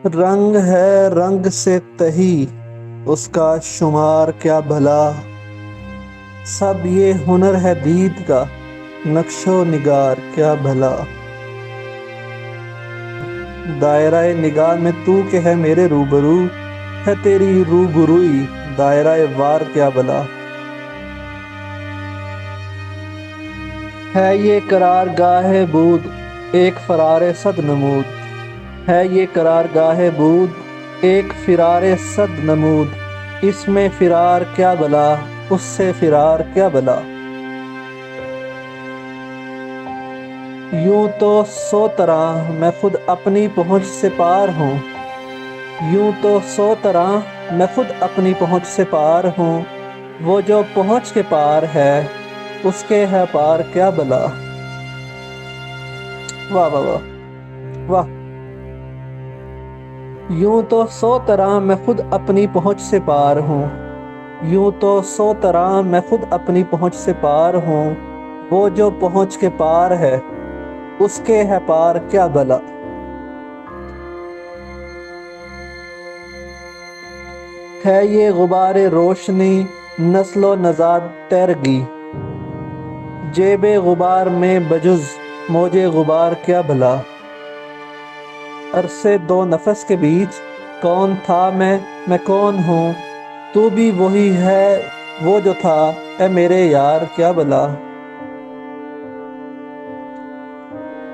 رنگ ہے رنگ سے تہی اس کا شمار کیا بھلا، سب یہ ہنر ہے دید کا نقش و نگار کیا بھلا۔ دائرہ نگاہ میں تو کہ ہے میرے روبرو، ہے تیری روبروئی دائرہ وار کیا بھلا۔ ہے یہ قرار گاہ بود ایک فرار صد نمود، ہے یہ قرار گاہ بود ایک فرار صد نمود، اس میں فرار کیا بلا اس سے فرار کیا بلا۔ یوں تو سو طرح میں خود اپنی پہنچ سے پار ہوں، یوں تو سو طرح میں خود اپنی پہنچ سے پار ہوں، وہ جو پہنچ کے پار ہے اس کے ہے پار کیا بلا۔ واہ واہ واہ واہ۔ یوں تو سو طرح میں خود اپنی پہنچ سے پار ہوں، یوں تو سو طرح میں خود اپنی پہنچ سے پار ہوں، وہ جو پہنچ کے پار ہے اس کے ہے پار کیا بلا۔ ہے یہ غبار روشنی نسل و نژاد تیرگی، جیب غبار میں بجز موج غبار کیا بھلا۔ عرصے دو نفس کے بیچ کون تھا میں کون ہوں، تو بھی وہی ہے وہ جو تھا اے میرے یار کیا بھلا۔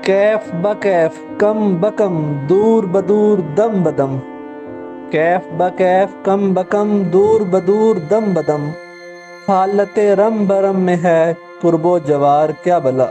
کیف بکیف کم بکم دور بدور دم بدم، کیف بکیف کم بکم دور بدور دم بدم، حالت رم برم میں ہے قرب و جوار کیا بھلا۔